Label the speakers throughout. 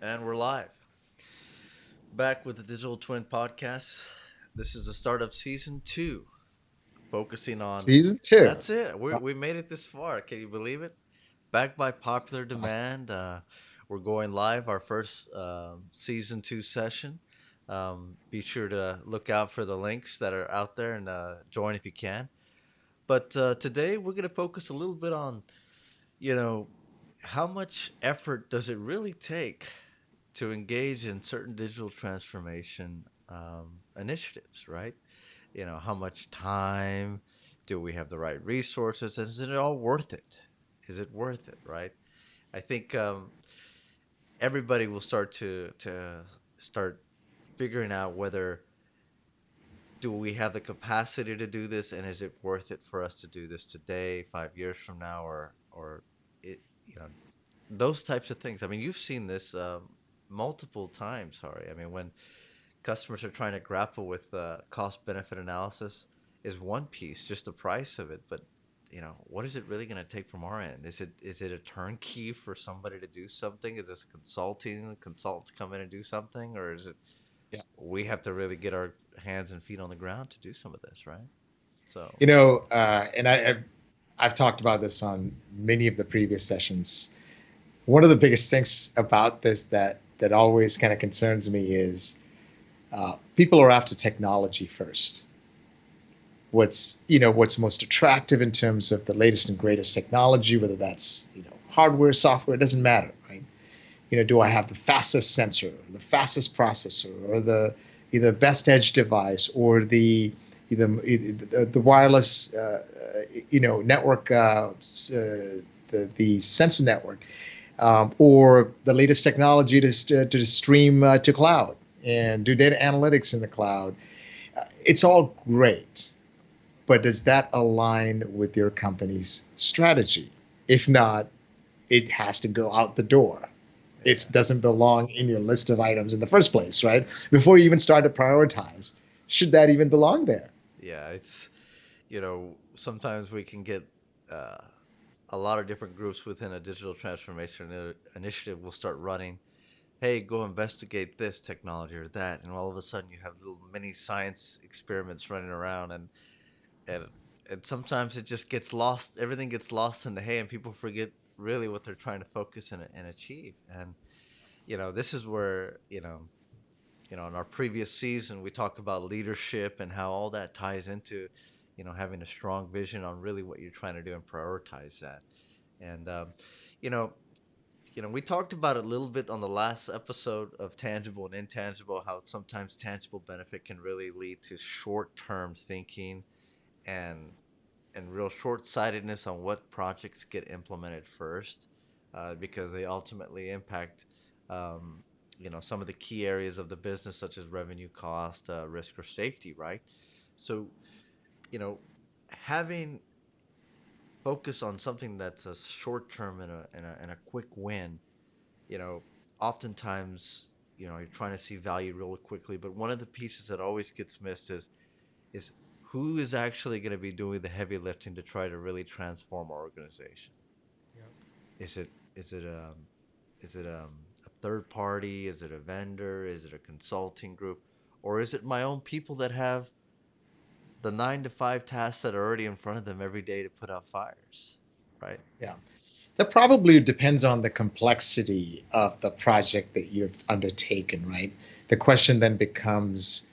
Speaker 1: And we're live. Back with the Digital Twin Podcast. This is the start of season two, focusing on
Speaker 2: Season two.
Speaker 1: that's it.
Speaker 2: It's
Speaker 1: We made it this far. Can you believe it? Back by popular
Speaker 2: awesome.
Speaker 1: demand. We're going live, our first season two session. Be sure to look out for the links that are out there and join if you can. But today we're going to focus a little bit on, you know, how much effort does it really take to engage in certain digital transformation initiatives, right? How much time do we have the right resources? And is it all worth it? Is it worth it, right? I think everybody will start figuring out whether do we have the capacity to do this, and is it worth it for us to do this today, 5 years from now, or it, you know, those types of things. I mean, you've seen this multiple times, Hari. I mean, when customers are trying to grapple with cost benefit analysis, is one piece, just the price of it, but what is it really going to take from our end? Is it a turnkey for somebody to do something? Is this consulting? Consultants come in and do something, or is it
Speaker 2: Yeah.
Speaker 1: we have to really get our hands and feet on the ground to do some of this, right? So,
Speaker 2: I've talked about this on many of the previous sessions. One of the biggest things about this that always kind of concerns me is people are after technology first. What's most attractive in terms of the latest and greatest technology, whether that's hardware, software, it doesn't matter, right? Do I have the fastest sensor, the fastest processor, or the either best edge device, or the wireless network, the sensor network, or the latest technology to stream to cloud and do data analytics in the cloud. It's all great, but does that align with your company's strategy? If not, it has to go out the door. It
Speaker 1: yeah.
Speaker 2: doesn't belong in your list of items in the first place, right? Before you even start to prioritize, should that even belong there?
Speaker 1: Yeah, sometimes we can get uh, a lot of different groups within a digital transformation initiative will start running. Hey, go investigate this technology or that, and all of a sudden you have little mini science experiments running around, and and sometimes it just gets lost. Everything gets lost in the hay, and people forget really what they're trying to focus and achieve. And this is where in our previous season we talked about leadership and how all that ties into having a strong vision on really what you're trying to do and prioritize that. And you know we talked about it a little bit on the last episode of tangible and intangible, how sometimes tangible benefit can really lead to short-term thinking and real short-sightedness on what projects get implemented first, because they ultimately impact um, some of the key areas of the business, such as revenue, cost, risk, or safety, right? So you know having focus on something that's a short term and a quick win, you know, oftentimes, you're trying to see value real quickly, but one of the pieces that always gets missed is who is actually going to be doing the heavy lifting to try to really transform our organization. Is it a third party? Is it a vendor? Is it a consulting group? Or is it my own people that have the 9 to 5 tasks that are already in front of them every day to put out fires, right?
Speaker 2: Yeah. That probably depends on the complexity of the project that you've undertaken, right? The question then becomes,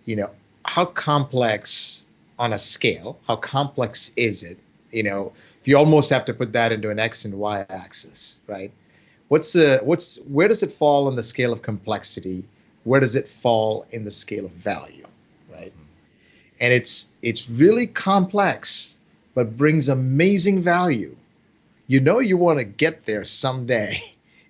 Speaker 2: you know, how complex on a scale, how complex is it? If you almost have to put that into an X and Y axis, right? Where does it fall on the scale of complexity? Where does it fall in the scale of value, right?
Speaker 1: Mm-hmm.
Speaker 2: And it's really complex, but brings amazing value. You want to get there someday.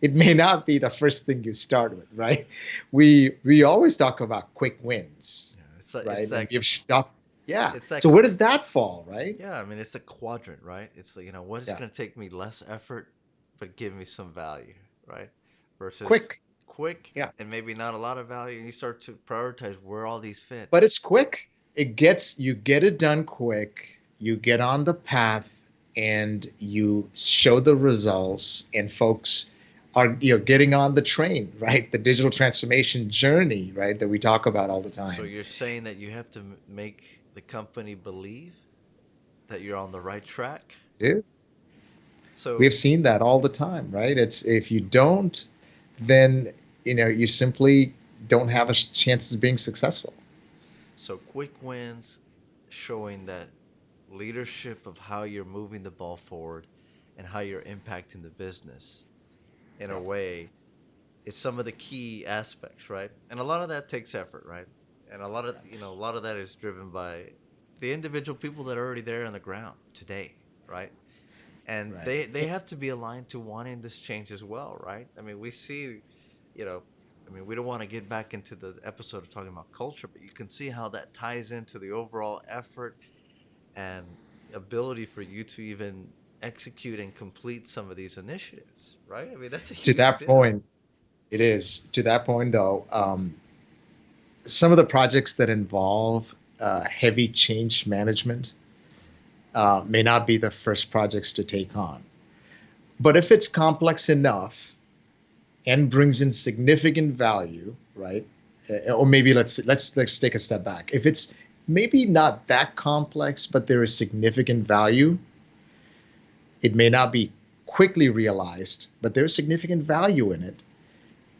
Speaker 2: It may not be the first thing you start with, right? We always talk about quick wins,
Speaker 1: Yeah, it's like
Speaker 2: right?
Speaker 1: it's
Speaker 2: And
Speaker 1: like
Speaker 2: we've stopped. Yeah.
Speaker 1: it's like
Speaker 2: So where does that fall, right?
Speaker 1: yeah, I mean it's a quadrant, right? It's like, what is
Speaker 2: Yeah.
Speaker 1: going to take me less effort but give me some value, right? Versus
Speaker 2: Quick.
Speaker 1: quick
Speaker 2: Yeah.
Speaker 1: and maybe not a lot of value, and you start to prioritize where all these fit.
Speaker 2: But it's quick. You get it done quick. You get on the path and you show the results, and folks are getting on the train, right? The digital transformation journey, right, that we talk about all the
Speaker 1: So
Speaker 2: time.
Speaker 1: you're saying that you have to make the company believe that you're on the right track.
Speaker 2: Dude, we
Speaker 1: So
Speaker 2: have seen that all the time, right? It's if you don't, then you simply don't have a chance of being successful.
Speaker 1: so quick wins, showing that leadership of how you're moving the ball forward and how you're impacting the business in a way is some of the key aspects, right? And a lot of that takes effort, right? And a lot of that is driven by the individual people that are already there on the ground today, right? And
Speaker 2: Right.
Speaker 1: they have to be aligned to wanting this change as well, right? I mean, we see, you know, I mean, we don't want to get back into the episode of talking about culture, but you can see how that ties into the overall effort and ability for you to even execute and complete some of these initiatives, right? I mean, that's a
Speaker 2: To
Speaker 1: huge
Speaker 2: that
Speaker 1: deal.
Speaker 2: point, it is. To that point, though, some of the projects that involve heavy change management may not be the first projects to take on. But if it's complex enough and brings in significant value, right? Or maybe let's take a step back. If it's maybe not that complex, but there is significant value, it may not be quickly realized, but there's significant value in it.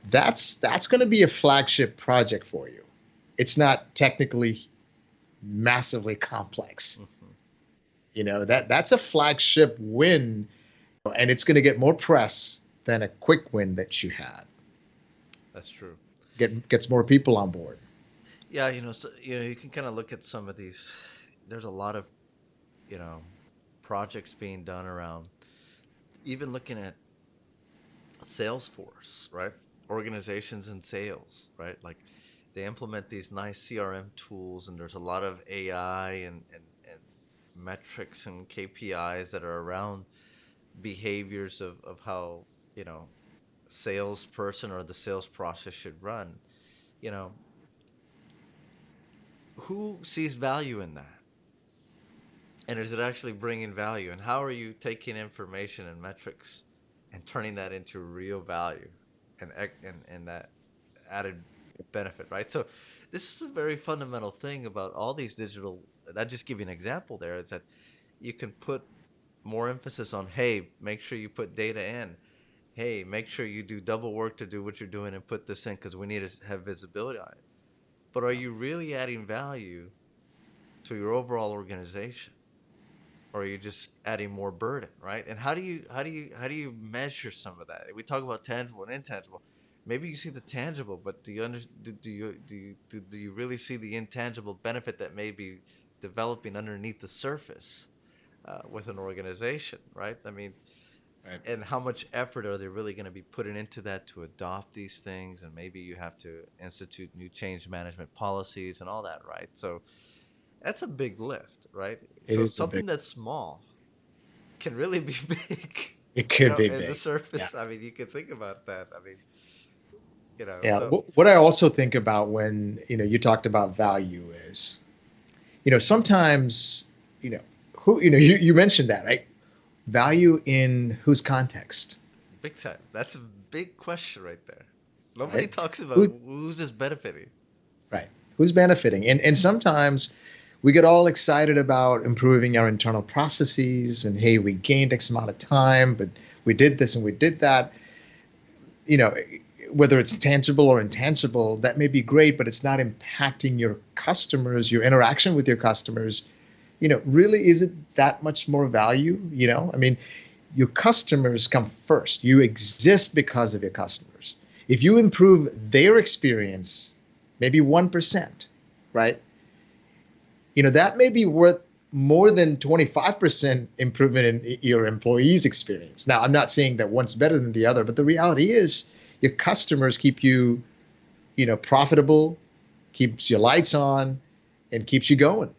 Speaker 2: That's going to be a flagship project for you. It's not technically massively complex.
Speaker 1: Hmm.
Speaker 2: That's a flagship win, and it's going to get more press than a quick win that you had.
Speaker 1: That's true.
Speaker 2: Gets more people on board.
Speaker 1: Yeah, so, you can kind of look at some of these. There's a lot of, you know, projects being done around, even looking at Salesforce, right? Organizations in sales, right? Like they implement these nice CRM tools, and there's a lot of AI and metrics and KPIs that are around behaviors of how, you know, salesperson or the sales process should run. You know, who sees value in that? And is it actually bringing value? And how are you taking information and metrics and turning that into real value and that added benefit, right? So this is a very fundamental thing about all these digital. I just give you an example there is that you can put more emphasis on, hey, make sure you put data in. Hey, make sure you do double work to do what you're doing and put this in because we need to have visibility on it. But are you really adding value to your overall organization? Or are you just adding more burden, right? And how do you measure some of that? We talk about tangible and intangible. Maybe you see the tangible, but do you really see the intangible benefit that may be developing underneath the surface with an organization, right? I mean,
Speaker 2: Right.
Speaker 1: and how much effort are they really going to be putting into that to adopt these things? And maybe you have to institute new change management policies and all that, right? So that's a big lift, right?
Speaker 2: It
Speaker 1: So
Speaker 2: is a big.
Speaker 1: something that's small can really be big,
Speaker 2: It could be
Speaker 1: in the
Speaker 2: big. Yeah.
Speaker 1: surface. I mean, you can think about that. I mean,
Speaker 2: Yeah.
Speaker 1: so
Speaker 2: What I also think about when you talked about value is sometimes you know who you mentioned that, right? Value in whose context,
Speaker 1: big time. That's a big question right there. Nobody
Speaker 2: right?
Speaker 1: talks about
Speaker 2: Who
Speaker 1: who's this benefiting.
Speaker 2: right? Who's benefiting? And sometimes we get all excited about improving our internal processes and hey, we gained X amount of time, but we did this and we did that. You know, whether it's tangible or intangible, that may be great, but it's not impacting your customers, your interaction with your customers. Really, is it that much more value? I mean, your customers come first. You exist because of your customers. If you improve their experience, maybe 1%, right? That may be worth more than 25% improvement in your employees' experience. Now, I'm not saying that one's better than the other, but the reality is your customers keep you, profitable, keeps your lights on, and keeps you going.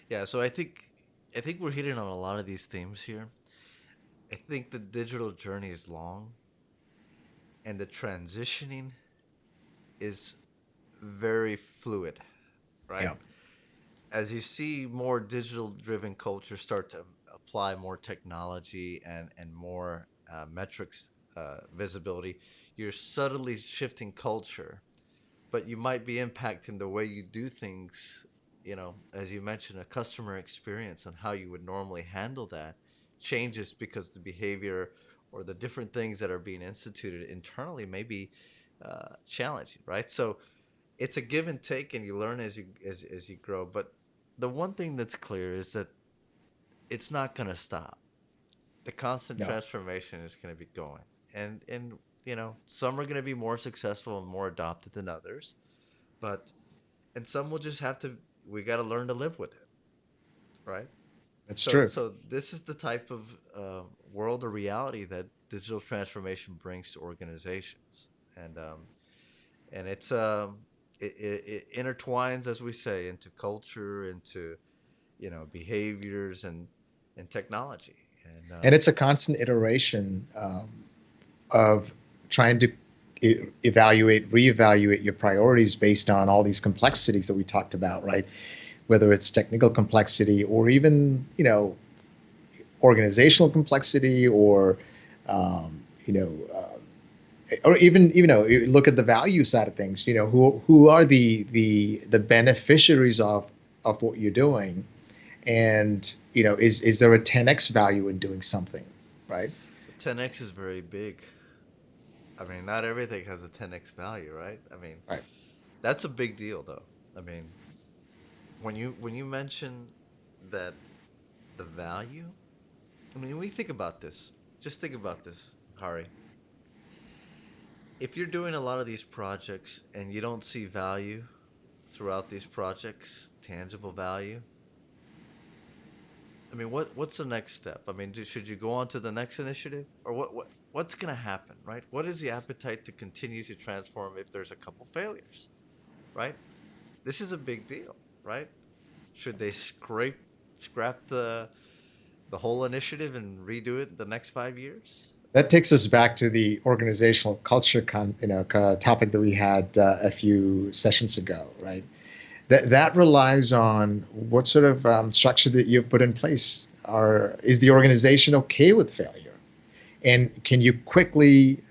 Speaker 1: Yeah, so I think we're hitting on a lot of these themes here. I think the digital journey is long, and the transitioning is very fluid, right?
Speaker 2: Yeah.
Speaker 1: As you see more digital driven culture start to apply more technology and more metrics visibility, you're subtly shifting culture, but you might be impacting the way you do things. As you mentioned, a customer experience and how you would normally handle that changes because the behavior or the different things that are being instituted internally may be challenging, right? So it's a give and take, and you learn as you grow. But the one thing that's clear is that it's not going to stop. The constant
Speaker 2: No,
Speaker 1: transformation is going to be going, and some are going to be more successful and more adopted than others, but and some will just have to. We got to learn to live with it, right?
Speaker 2: that's
Speaker 1: So
Speaker 2: true.
Speaker 1: so this is the type of world or reality that digital transformation brings to organizations, and it intertwines, as we say, into culture, into behaviors and technology, and
Speaker 2: And it's a constant iteration of trying to evaluate, reevaluate your priorities based on all these complexities that we talked about, right? Whether it's technical complexity or even, organizational complexity or, um, you know, or even look at the value side of things. Who are the beneficiaries of what you're doing, and is there a 10x value in doing something, right?
Speaker 1: 10x is very big. I mean, not everything has a 10x value, right? I mean,
Speaker 2: Right.
Speaker 1: that's a big deal, though. I mean, when you mention that the value, I mean, when you think about this, just think about this, Hari. If you're doing a lot of these projects and you don't see value throughout these projects, tangible value, I mean, what's the next step? I mean, should you go on to the next initiative, or what's going to happen, right? What is the appetite to continue to transform if there's a couple failures, right? This is a big deal, right? Should they scrap the whole initiative and redo it the next 5 years?
Speaker 2: That takes us back to the organizational culture topic that we had a few sessions ago, right? That relies on what sort of structure that you've put in place. Is the organization okay with failure? And can you quickly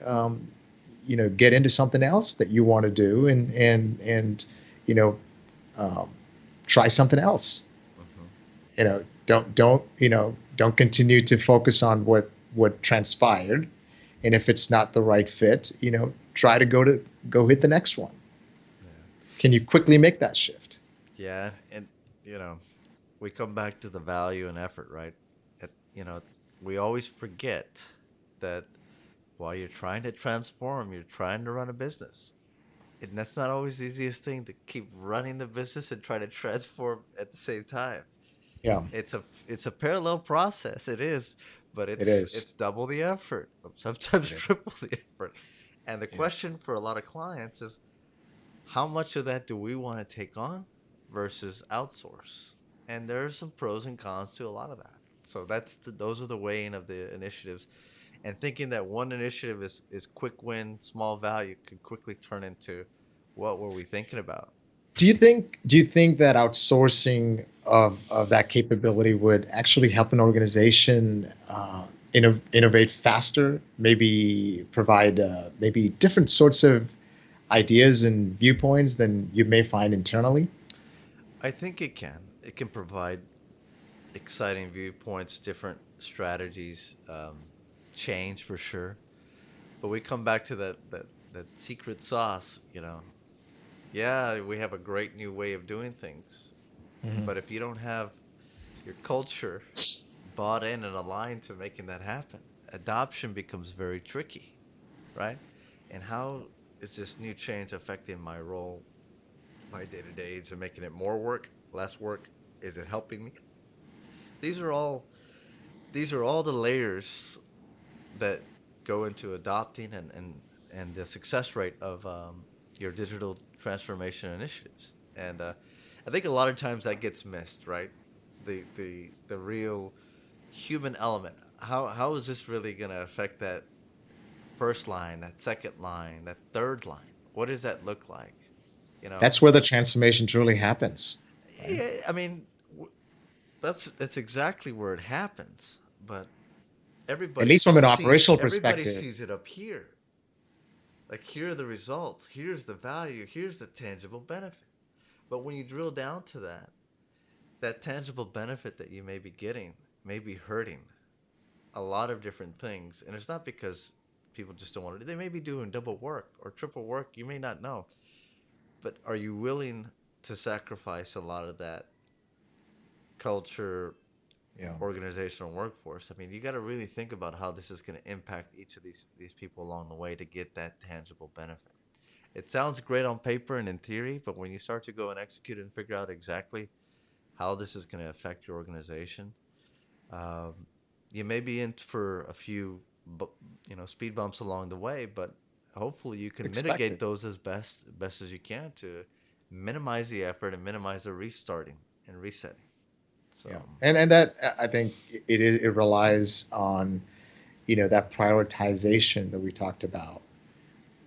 Speaker 2: get into something else that you want to do, and you know um, try something else?
Speaker 1: Hmm.
Speaker 2: Don't continue to focus on what transpired, and if it's not the right fit, try to go hit the next one.
Speaker 1: Yeah.
Speaker 2: Can you quickly make that shift?
Speaker 1: Yeah, and you know, we come back to the value and effort, right? At, we always forget that while you're trying to transform, you're trying to run a business. And that's not always the easiest thing, to keep running the business and try to transform at the same time.
Speaker 2: Yeah,
Speaker 1: It's a parallel process. It is, but
Speaker 2: it
Speaker 1: it's
Speaker 2: is.
Speaker 1: it's double the effort, sometimes
Speaker 2: It is.
Speaker 1: triple the effort. And the
Speaker 2: Yeah.
Speaker 1: question for a lot of clients is, how much of that do we want to take on versus outsource? And there are some pros and cons to a lot of that. So those are the weighing of the initiatives, and thinking that one initiative is quick win, small value, could quickly turn into, what were we thinking about?
Speaker 2: Do you think that outsourcing of that capability would actually help an organization innovate faster, maybe provide maybe different sorts of ideas and viewpoints than you may find internally?
Speaker 1: I think it can provide exciting viewpoints, different strategies, change for sure. But we come back to that secret sauce. Yeah, we have a great new way of doing things,
Speaker 2: Mhm.
Speaker 1: but if you don't have your culture bought in and aligned to making that happen, adoption becomes very tricky, right? And how is this new change affecting my role, my day to day? Is it making it more work, less work? Is it helping me? These are all these are all the layers that go into adopting and the success rate of your digital transformation initiatives. And I think a lot of times that gets missed, right? The real human element. How is this really going to affect that first line, that second line, that third line? What does that look like? You know,
Speaker 2: That's where the transformation truly happens, right?
Speaker 1: I mean, that's exactly where it happens. But
Speaker 2: At least from an operational
Speaker 1: everybody
Speaker 2: perspective.
Speaker 1: sees it up here. Like, here are the results, here's the value, here's the tangible benefit. But when you drill down to that, that tangible benefit that you may be getting may be hurting a lot of different things. And it's not because people just don't want to do. They may be doing double work or triple work. You may not know. But are you willing to sacrifice a lot of that culture,
Speaker 2: Yeah.
Speaker 1: organizational workforce? I mean, you got to really think about how this is going to impact each of these people along the way to get that tangible benefit. It sounds great on paper and in theory, but when you start to go and execute and figure out exactly how this is going to affect your organization, um, you may be in for a few, speed bumps along the way, but hopefully you can mitigate
Speaker 2: Expected.
Speaker 1: those as best as you can to minimize the effort and minimize the restarting and resetting.
Speaker 2: Yeah.
Speaker 1: So,
Speaker 2: And that I think it relies on, that prioritization that we talked about,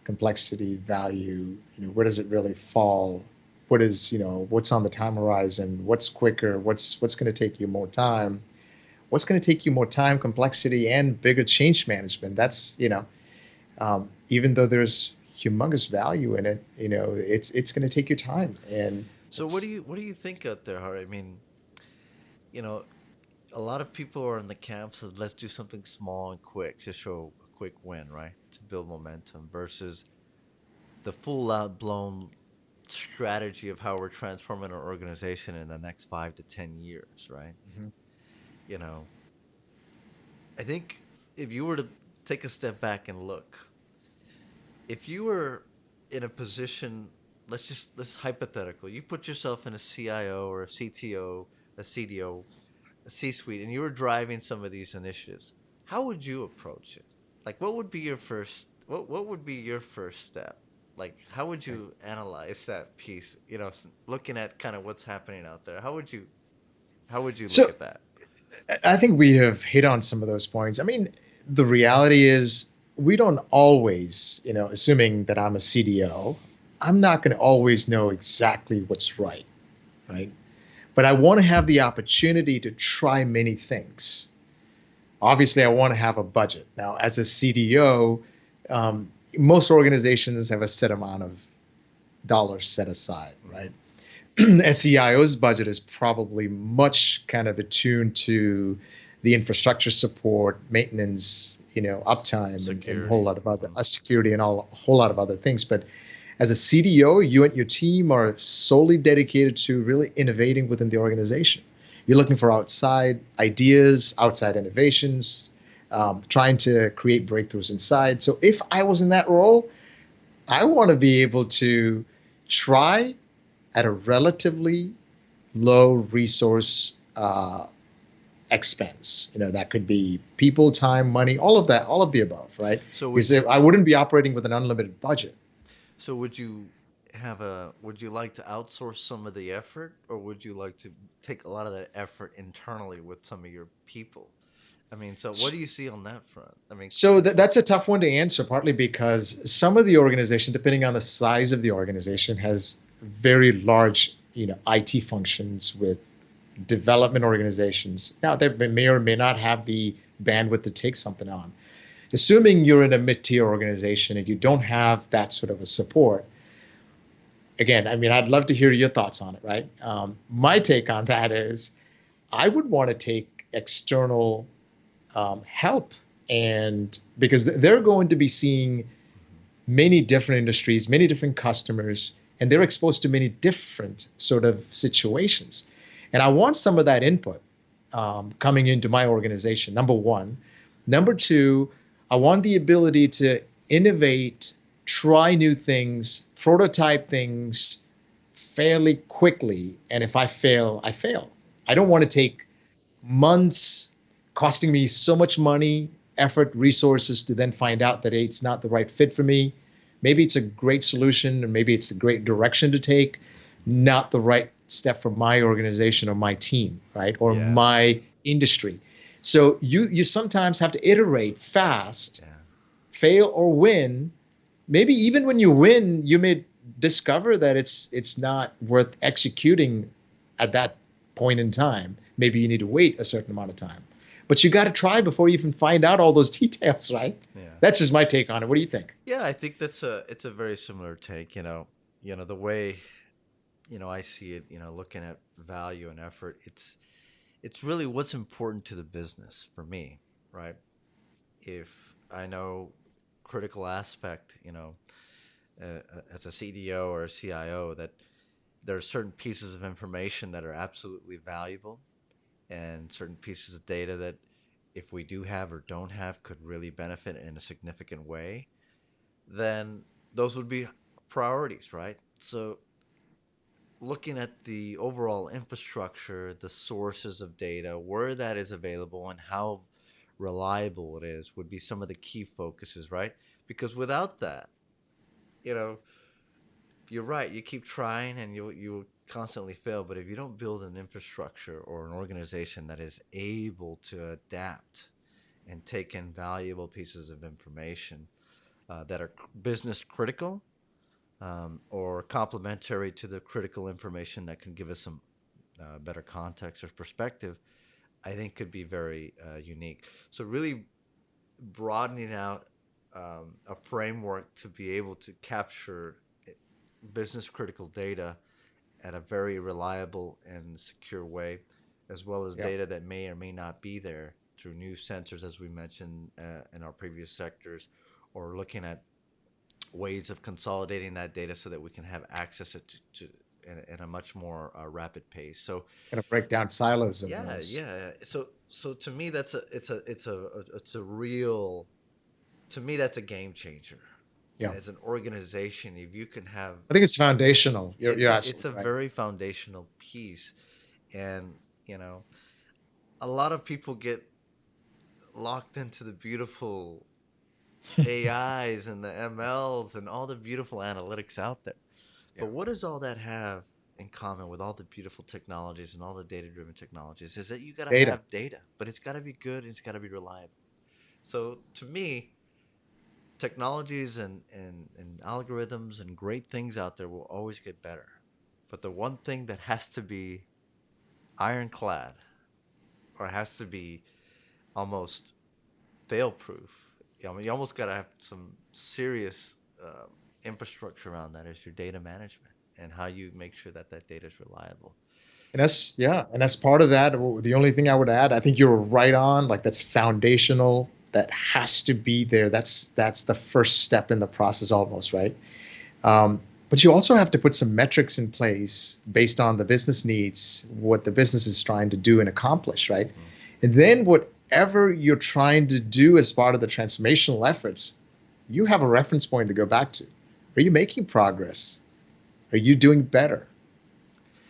Speaker 2: complexity, value, where does it really fall? What is, what's on the time horizon? What's quicker? What's going to take you more time? What's going to take you more time, complexity, and bigger change management? That's, even though there's humongous value in it, it's going to take you time, and
Speaker 1: so
Speaker 2: it's
Speaker 1: what do you think out there, Hari? I mean, you know, a lot of people are in the camps of let's do something small and quick to show a quick win, right? To build momentum versus the full out blown strategy of how we're transforming our organization in the next 5 to 10 years, right?
Speaker 2: Mhm.
Speaker 1: You know, I think if you were to take a step back and look, if you were in a position, let's hypothetical, you put yourself in a CIO or a CTO, a CDO, a C-suite, and you were driving some of these initiatives, how would you approach it? Like, what would be your first? What would be your first step? Like, how would
Speaker 2: Okay.
Speaker 1: you analyze that piece? Looking at kind of what's happening out there, how would you look
Speaker 2: So
Speaker 1: at that?
Speaker 2: I think we have hit on some of those points. I mean, the reality is we don't always, assuming that I'm a CDO, I'm not going to always know exactly what's right, right? But I want to have the opportunity to try many things. Obviously, I want to have a budget. Now, as a CDO, most organizations have a set amount of dollars set aside, right?
Speaker 1: Mm-hmm.
Speaker 2: SEIO's budget is probably much kind of attuned to the infrastructure support, maintenance, uptime, and a whole
Speaker 1: Security.
Speaker 2: lot of other
Speaker 1: Mm-hmm.
Speaker 2: security and a whole lot of other things. But as a CDO, you and your team are solely dedicated to really innovating within the organization. You're looking for outside ideas, outside innovations, trying to create breakthroughs inside. So if I was in that role, I want to be able to try at a relatively low resource expense. That could be people, time, money, all of that, all of the above, right?
Speaker 1: So
Speaker 2: Because
Speaker 1: would you
Speaker 2: I wouldn't be operating with an unlimited budget.
Speaker 1: so would you like to outsource some of the effort, or would you like to take a lot of that effort internally with some of your people? I mean, so what do you see on that front? I mean,
Speaker 2: So that's a tough one to answer, partly because some of the organization, depending on the size of the organization, has very large, IT functions with development organizations. Now, they may or may not have the bandwidth to take something on. Assuming you're in a mid-tier organization and you don't have that sort of a support, again, I mean, I'd love to hear your thoughts on it, right? My take on that is I would want to take external help, and because they're going to be seeing
Speaker 1: Mhm.
Speaker 2: many different industries, many different customers, and they're exposed to many different sort of situations. And I want some of that input coming into my organization, number one. Number two, I want the ability to innovate, try new things, prototype things fairly quickly. And if I fail, I fail. I don't want to take months costing me so much money, effort, resources to then find out that hey, it's not the right fit for me. Maybe it's a great solution, or maybe it's a great direction to take, not the right step for my organization or my team, right? Or
Speaker 1: Yeah,
Speaker 2: my industry. So you sometimes have to iterate fast,
Speaker 1: yeah.
Speaker 2: fail or win. Maybe even when you win, you may discover that it's not worth executing at that point in time. Maybe you need to wait a certain amount of time. but you got to try before you even find out all those details, right?
Speaker 1: Yeah.
Speaker 2: That's just my take on it. What do you think?
Speaker 1: Yeah, I think that's a it's a very similar take, the way, I see it, looking at value and effort, it's really what's important to the business for me, right? If I know critical aspect, as a CDO or a CIO, that there are certain pieces of information that are absolutely valuable and certain pieces of data that if we do have or don't have could really benefit in a significant way, then those would be priorities, right? So looking at the overall infrastructure, the sources of data, where that is available, and how reliable it is would be some of the key focuses, right? Because without that, you know, you're right. You keep trying and you constantly fail. But if you don't build an infrastructure or an organization that is able to adapt and take in valuable pieces of information that are business critical, or complementary to the critical information that can give us some better context or perspective, I think could be very unique. So really broadening out a framework to be able to capture business critical data at a very reliable and secure way, as well as
Speaker 2: Yeah.
Speaker 1: data that may or may not be there through new sensors, as we mentioned in our previous sectors, or looking at ways of consolidating that data so that we can have access to in a much more rapid pace. So
Speaker 2: Gonna break down silos of
Speaker 1: yeah,
Speaker 2: those.
Speaker 1: yeah. So to me, it's a real to me that's a game changer.
Speaker 2: Yeah.
Speaker 1: As an organization, if you can have
Speaker 2: I think it's foundational. You're
Speaker 1: it's a
Speaker 2: absolutely right.
Speaker 1: very foundational piece, and you know a lot of people get locked into the beautiful AIs and the MLs and all the beautiful analytics out there.
Speaker 2: Yeah.
Speaker 1: But what does all that have in common with all the beautiful technologies and all the data driven technologies is that you got to
Speaker 2: Data.
Speaker 1: have data, but it's got to be good and it's got to be reliable. So to me, technologies and algorithms and great things out there will always get better. But the one thing that has to be ironclad or has to be almost fail proof, you almost got to have some serious infrastructure around that is your data management and how you make sure that that data is reliable.
Speaker 2: And that's yeah, and as part of that, the only thing I would add, I think you're right on. Like that's foundational. That has to be there. That's the first step in the process, almost right. But you also have to put some metrics in place based on the business needs, what the business is trying to do and accomplish, right?
Speaker 1: Mm-hmm.
Speaker 2: And then whatever you're trying to do as part of the transformational efforts, you have a reference point to go back to. Are you making progress? Are you doing better?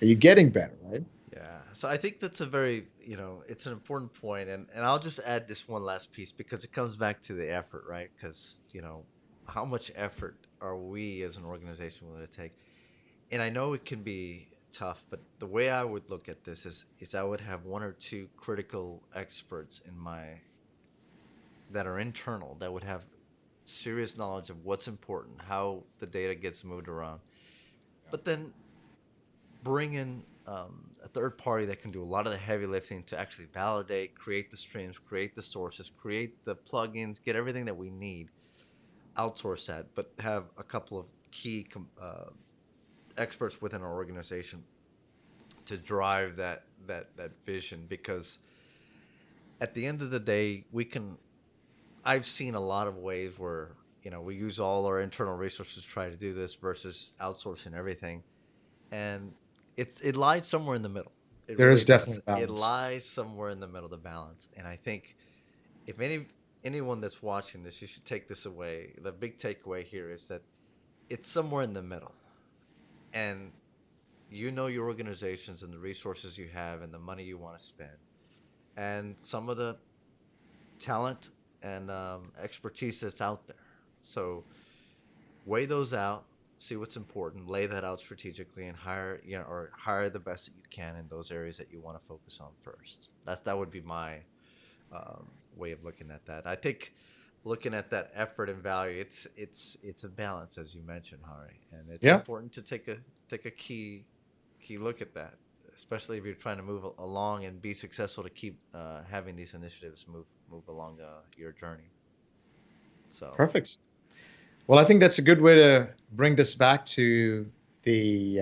Speaker 2: Are you getting better, right?
Speaker 1: Yeah. So I think that's a very, it's an important point. And I'll just add this one last piece because it comes back to the effort, right? Because, how much effort are we as an organization willing to take? And I know it can be tough, but the way I would look at this is I would have one or two critical experts in my that are internal that would have serious knowledge of what's important, how the data gets moved around. But then bring in a third party that can do a lot of the heavy lifting to actually validate, create the streams, create the sources, create the plugins, get everything that we need. Outsource that, but have a couple of key experts within our organization to drive that vision. Because at the end of the day, we can. I've seen a lot of ways where we use all our internal resources to try to do this versus outsourcing everything, and it lies somewhere in the middle. It
Speaker 2: There
Speaker 1: really
Speaker 2: is
Speaker 1: does.
Speaker 2: definitely a
Speaker 1: It
Speaker 2: balance.
Speaker 1: lies somewhere in the middle, the balance. And I think if anyone that's watching this, you should take this away. The big takeaway here is that it's somewhere in the middle, and your organizations and the resources you have and the money you want to spend, and some of the talent and expertise that's out there. So weigh those out, see what's important, lay that out strategically, and hire the best that you can in those areas that you want to focus on first. That would be my way of looking at that. I think looking at that effort and value, it's a balance, as you mentioned, Hari, and it's
Speaker 2: Yeah.
Speaker 1: important to take a key look at that. especially if you're trying to move along and be successful to keep having these initiatives move along your journey. So
Speaker 2: Perfect. Well, I think that's a good way to bring this back to the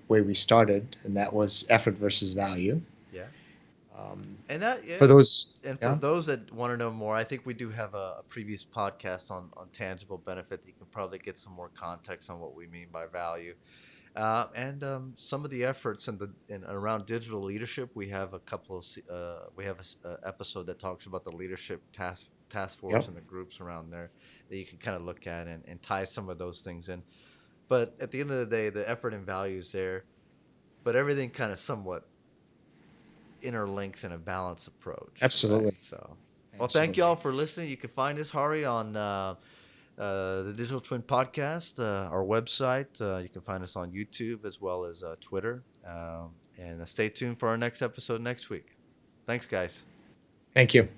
Speaker 2: way we started, and that was effort versus value.
Speaker 1: yeah,
Speaker 2: Um,
Speaker 1: and that
Speaker 2: for
Speaker 1: yeah,
Speaker 2: those,
Speaker 1: and for
Speaker 2: yeah,
Speaker 1: those that want to know more, I think we do have a previous podcast on tangible benefit that you can probably get some more context on what we mean by value. And some of the efforts in around digital leadership, we have a couple of we have a episode that talks about the leadership task force
Speaker 2: yep,
Speaker 1: and the groups around there that you can kind of look at and tie some of those things in. But at the end of the day, the effort and values there, but everything kind of somewhat interlinks in a balanced approach, right?
Speaker 2: absolutely,
Speaker 1: So, well, thank you all
Speaker 2: absolutely.
Speaker 1: for listening. You can find us, Hari, on the Digital Twin Podcast, our website. You can find us on YouTube as well as Twitter. And stay tuned for our next episode next week. Thanks, guys.
Speaker 2: Thank you.